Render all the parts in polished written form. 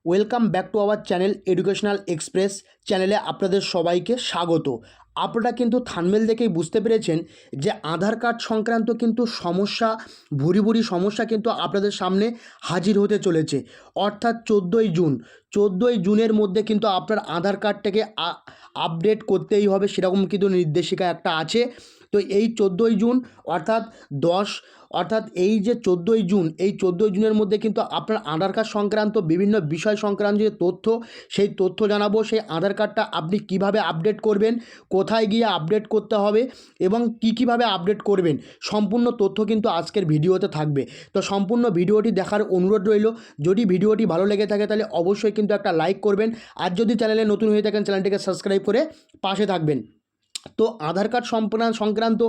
Welcome back to our channel educational express চ্যানেলে আপনাদের সবাইকে স্বাগত। আপনারা কিন্তু থাম্বনেল দেখেই বুঝতে পেরেছেন যে আধার কার্ড সংক্রান্ত কিন্তু সমস্যা, ভুরি সমস্যা কিন্তু আপনাদের সামনে হাজির হতে চলেছে। অর্থাৎ 14ই জুনের মধ্যে কিন্তু আপনার আধার কার্ডটাকে আপডেট করতেই হবে, সেরকম কিন্তু নির্দেশিকা একটা আছে। তো এই 14ই জুন অর্থাৎ এই যে 14ই জুন, এই 14ই জুনের মধ্যে কিন্তু আপনার আধার কার্ড সংক্রান্ত বিভিন্ন বিষয় সংক্রান্ত যে তথ্য, সেই তথ্য জানাবো। সেই আধার কার্ডটা আপনি কিভাবে আপডেট করবেন, কোথায় গিয়ে আপডেট করতে হবে এবং কীভাবে আপডেট করবেন, সম্পূর্ণ তথ্য কিন্তু আজকের ভিডিওতে থাকবে। তো সম্পূর্ণ ভিডিওটি দেখার অনুরোধ রইল। যদি ভিডিওটি ভালো লেগে থাকে তাহলে অবশ্যই কিন্তু একটা লাইক করবেন, আর যদি চ্যানেলে নতুন হয়ে থাকেন চ্যানেলটিকে সাবস্ক্রাইব করে পাশে থাকবেন। তো আধার কার্ড সংক্রান্ত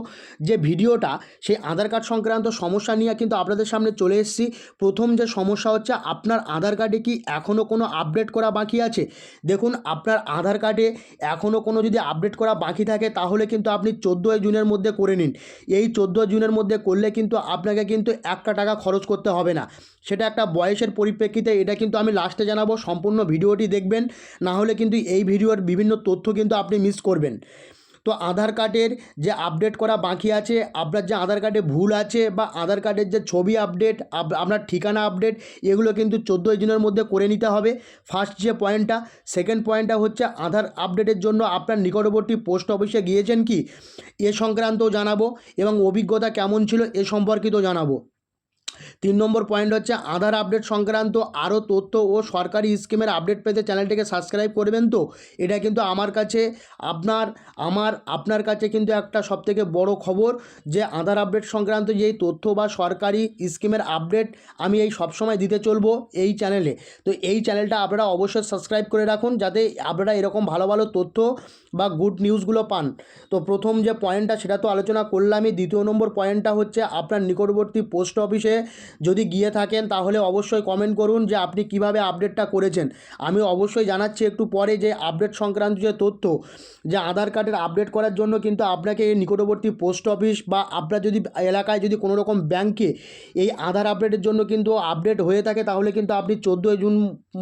যে ভিডিওটা, সেই আধার কার্ড সংক্রান্ত সমস্যা নিয়ে কিন্তু আপনাদের সামনে চলে এসেছি। প্রথম যে সমস্যা হচ্ছে, আপনার আধার কার্ডে কি এখনও কোনো আপডেট করা বাকি আছে? দেখুন, আপনার আধার কার্ডে এখনও কোনো যদি আপডেট করা বাকি থাকে তাহলে কিন্তু আপনি 14ই জুনের মধ্যে করে নিন। এই 14 জুনের মধ্যে করলে কিন্তু আপনাকে কিন্তু একটা টাকা খরচ করতে হবে না। সেটা একটা বয়সের পরিপ্রেক্ষিতে, এটা কিন্তু আমি লাস্টে জানাবো। সম্পূর্ণ ভিডিওটি দেখবেন, না হলে কিন্তু এই ভিডিওর বিভিন্ন তথ্য কিন্তু আপনি মিস করবেন। তো আধার কার্ডের যে আপডেট করা বাকি আছে, আপনার যে আধার কার্ডে ভুল আছে বা আধার কার্ডের যে ছবি আপডেট, আপনার ঠিকানা আপডেট, এগুলো কিন্তু 14ই জুনের মধ্যে করে নিতে হবে। ফার্স্ট যে পয়েন্টটা। সেকেন্ড পয়েন্টটা হচ্ছে, আধার আপডেটের জন্য আপনার নিকটবর্তী পোস্ট অফিসে গিয়েছেন কি, এ সংক্রান্তও জানাবো এবং অভিজ্ঞতা কেমন ছিল এ সম্পর্কিত জানাবো। 3 নম্বর পয়েন্ট হচ্ছে, আধার আপডেট সংক্রান্ত আরও তথ্য ও সরকারি স্কিমের আপডেট পেতে চ্যানেলটিকে সাবস্ক্রাইব করবেন। তো এটা কিন্তু আমার কাছে আপনার কাছে কিন্তু একটা সবথেকে বড় খবর, যে আধার আপডেট সংক্রান্ত যেই তথ্য বা সরকারি স্কিমের আপডেট আমি এই সবসময় দিতে চলবো এই চ্যানেলে। তো এই চ্যানেলটা আপনারা অবশ্যই সাবস্ক্রাইব করে রাখুন, যাতে আপনারা এরকম ভালো ভালো তথ্য বা গুড নিউজগুলো পান। তো প্রথম যে পয়েন্টটা সেটা তো আলোচনা করলামই। দ্বিতীয় নম্বর পয়েন্টটা হচ্ছে, আপনার নিকটবর্তী পোস্ট অফিসে যদি গিয়ে থাকেন তাহলে অবশ্যই কমেন্ট করুন যে আপনি কিভাবে আপডেটটা করেছেন। আমি অবশ্যই জানাচ্ছি একটু পরে যে আপডেট সংক্রান্ত যে তথ্য, যে আধার কার্ডের আপডেট করার জন্য কিন্তু আপনাকে নিকটবর্তী পোস্ট অফিস বা আপনার যদি এলাকায় যদি কোনো রকম ব্যাংকে এই আধার আপডেটের জন্য কিন্তু আপডেট হয়ে থাকে, তাহলে কিন্তু আপনি 14ই জুন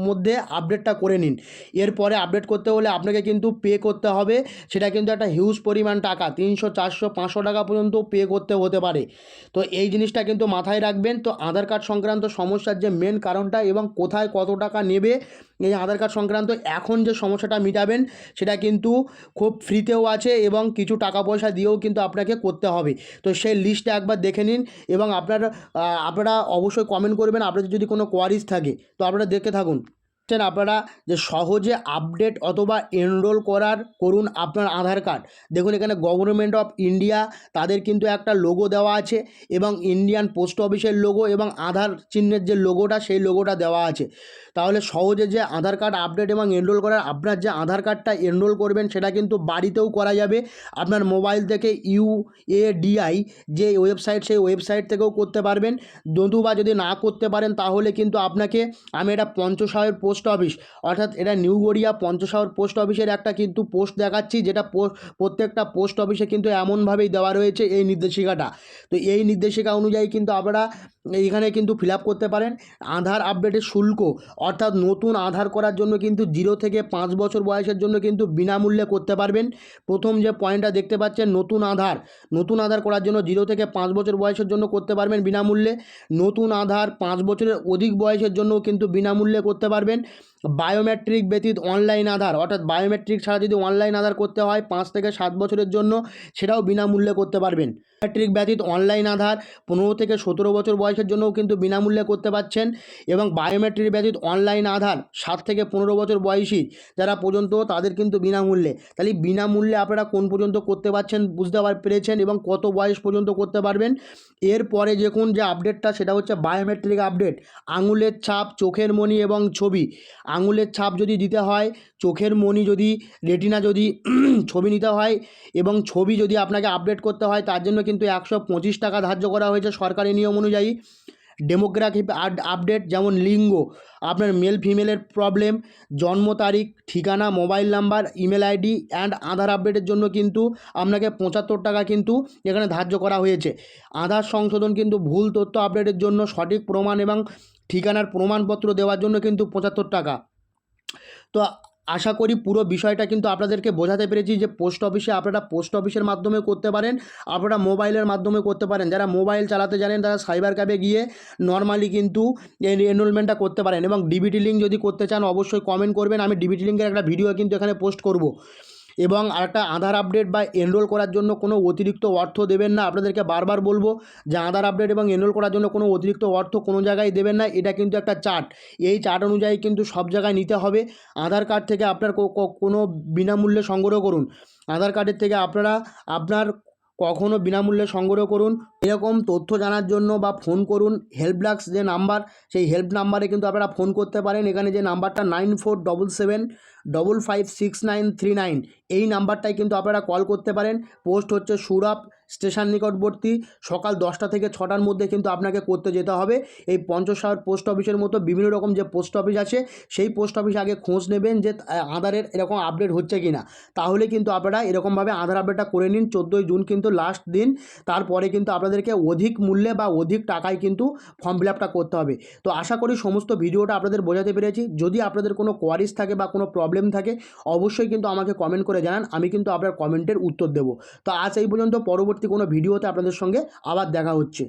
মধ্যে আপডেটটা করে নিন। এরপরে আপডেট করতে হলে আপনাকে কিন্তু পে করতে হবে। সেটা কিন্তু একটা হিউজ পরিমাণ টাকা, 300, 400, 500 টাকা পর্যন্ত পে করতে হতে পারে। তো এই জিনিসটা কিন্তু মাথায় রাখবেন। তো আধার কার্ড সংক্রান্ত সমস্যার যে মেন কারণটা এবং কোথায় কত টাকা নেবে এই আধার কার্ড সংক্রান্ত, এখন যে সমস্যাটা মিটাবেন সেটা কিন্তু খুব ফ্রিতেও আছে এবং কিছু টাকা পয়সা দিয়েও কিন্তু আপনাকে করতে হবে। তো সেই লিস্টটা একবার দেখে নিন এবং আপনারা অবশ্যই কমেন্ট করবেন আপনাদের যদি কোনো কোয়ারিজ থাকে। তো আপনারা দেখতে থাকুন। আপনারা যে সহজে আপডেট অথবা এনরোল করুন আপনার আধার কার্ড। দেখুন, এখানে গভর্নমেন্ট অফ ইন্ডিয়া তাদের কিন্তু একটা লোগো দেওয়া আছে এবং ইন্ডিয়ান পোস্ট অফিসের লোগো এবং আধার চিহ্নের যে লোগোটা, সেই লোগোটা দেওয়া আছে। তাহলে সহজে যে আধার কার্ড আপডেট এবং এনরোল করার, আপনার যে আধার কার্ডটা এনরোল করবেন সেটা কিন্তু বাড়িতেও করা যাবে। আপনার মোবাইল থেকে UADI যে ওয়েবসাইট, সেই ওয়েবসাইট থেকেও করতে পারবেন। নতুবা যদি না করতে পারেন তাহলে কিন্তু আপনাকে, আমি এটা পঞ্চশাহের পোস্ট অফিস, অর্থাৎ এটা নিউ গড়িয়া পঞ্চশাহের পোস্ট অফিসের একটা কিন্তু পোস্ট দেখাচ্ছি, যেটা প্রত্যেকটা পোস্ট অফিসে কিন্তু এমনভাবেই দেওয়া রয়েছে এই নির্দেশিকাটা। তো এই নির্দেশিকা অনুযায়ী কিন্তু আপনারা এইখানে কিন্তু ফিল আপ করতে পারেন। আধার আপডেটের শুল্ক, অর্থাৎ নতুন আধার করার জন্য কিন্তু 0 থেকে 5 বছর বয়সের জন্য কিন্তু বিনামূল্যে করতে পারবেন। প্রথম যে পয়েন্টটা দেখতে পাচ্ছেন, নতুন আধার করার জন্য 0 থেকে 5 বছর বয়সের জন্য করতে পারবেন বিনামূল্যে। নতুন আধার 5 বছরের অধিক বয়সের জন্যও কিন্তু বিনামূল্যে করতে পারবেন। বায়োমেট্রিক ব্যতীত অনলাইন আধার, অর্থাৎ বায়োমেট্রিক ছাড়া যদি অনলাইন আধার করতে হয় 5 থেকে 7 বছরের জন্য, সেটাও বিনামূল্যে করতে পারবেন। বায়োমেট্রিক ব্যতীত অনলাইন আধার 15 থেকে 17 বছর বয়সের জন্যও কিন্তু বিনামূল্যে করতে পারছেন। এবং বায়োমেট্রিক ব্যতীত অনলাইন আধার 7 থেকে 15 বছর বয়সী যারা পর্যন্ত, তাদের কিন্তু বিনামূল্যে। তাহলে বিনামূল্যে আপনারা কোন পর্যন্ত করতে পারছেন বুঝতে পেরেছেন এবং কত বয়স পর্যন্ত করতে পারবেন। এরপরে দেখুন যে আপডেটটা, সেটা হচ্ছে বায়োমেট্রিক আপডেট। আঙুলের ছাপ, চোখের মণি এবং ছবি। আঙুলের ছাপ যদি দিতে হয়, চোখের মণি যদি, রেটিনা যদি ছবি নিতে হয় এবং ছবি যদি আপনাকে আপডেট করতে হয়, তার জন্য কিন্তু 125 টাকা ধার্য করা হয়েছে সরকারি নিয়ম অনুযায়ী। ডেমোগ্রাফি আপডেট, যেমন লিঙ্গ, আপনার মেল ফিমেলের প্রবলেম, জন্ম তারিখ, ঠিকানা, mobile number, email ID and Aadhaar আপডেটের জন্য কিন্তু আপনাকে 75 টাকা কিন্তু এখানে ধার্য করা হয়েছে। আধার সংশোধন কিন্তু ভুল তথ্য আপডেটের জন্য, সঠিক প্রমাণ এবং ঠিকানার প্রমাণপত্র দেওয়ার জন্য কিন্তু 75 টাকা। তো আশা করি পুরো বিষয়টা কিন্তু আপনাদেরকে বোঝাতে পেরেছি যে পোস্ট অফিসে আপনারা পোস্ট অফিসের মাধ্যমে করতে পারেন, আপনারা মোবাইলের মাধ্যমে করতে পারেন। যারা মোবাইল চালাতে জানেন তারা সাইবার ক্যাফে গিয়ে নর্মালি কিন্তু এনরোলমেন্টটা করতে পারেন। এবং ডিবিটি লিঙ্ক যদি করতে চান অবশ্যই কমেন্ট করবেন, আমি ডিবিটি লিঙ্কের একটা ভিডিও কিন্তু এখানে পোস্ট করব। এবং আরেকটা, আধার আপডেট বা এনরোল করার জন্য কোনো অতিরিক্ত অর্থ দেবেন না। আপনাদেরকে বারবার বলবো যে আধার আপডেট এবং এনরোল করার জন্য কোনো অতিরিক্ত অর্থ কোনো জায়গায় দেবেন না। এটা কিন্তু একটা চার্ট, এই চার্ট অনুযায়ী কিন্তু সব জায়গায় নিতে হবে। আধার কার্ড থেকে আপনার কোনো বিনামূল্যে সংগ্রহ করুন। আধার কার্ডের থেকে আপনার কখনও বিনামূল্যে সংগ্রহ করুন। এরকম তথ্য জানার জন্য বা ফোন করুন হেল্প ডেস্ক যে নাম্বার, সেই হেল্প নাম্বারে কিন্তু আপনারা ফোন করতে পারেন। এখানে যে নাম্বারটা 9477556939, এই নাম্বারটায় কিন্তু আপনারা কল করতে পারেন। পোস্ট হচ্ছে সুরাপ স্টেশন নিকটবর্তী, সকাল 10টা থেকে 6টার মধ্যে কিন্তু আপনাকে করতে যেতে হবে। এই পঞ্চশহর পোস্ট অফিসের মতো বিভিন্ন রকম যে পোস্ট অফিস আছে সেই পোস্ট অফিসে আগে খোঁজ নেবেন যে আধারের এরকম আপডেট হচ্ছে কি না, তাহলে কিন্তু আপনারা এরকমভাবে আধার আপডেটটা করে নিন। 14ই জুন কিন্তু লাস্ট দিন, তারপরে কিন্তু আপনাদেরকে অধিক মূল্যে বা অধিক টাকায় কিন্তু ফর্ম ফিল আপটা করতে হবে। তো আশা করি সমস্ত ভিডিওটা আপনাদের বোঝাতে পেরেছি। যদি আপনাদের কোনো কোয়ারিজ থাকে বা কোনো প্রবলেম থাকে অবশ্যই কিন্তু আমাকে কমেন্ট করে জানান, আমি কিন্তু আপনার কমেন্টের উত্তর দেবো। তো আজ এই পর্যন্ত, পরবর্তী কোনো ভিডিওতে আপনাদের সঙ্গে আবার দেখা হচ্ছে।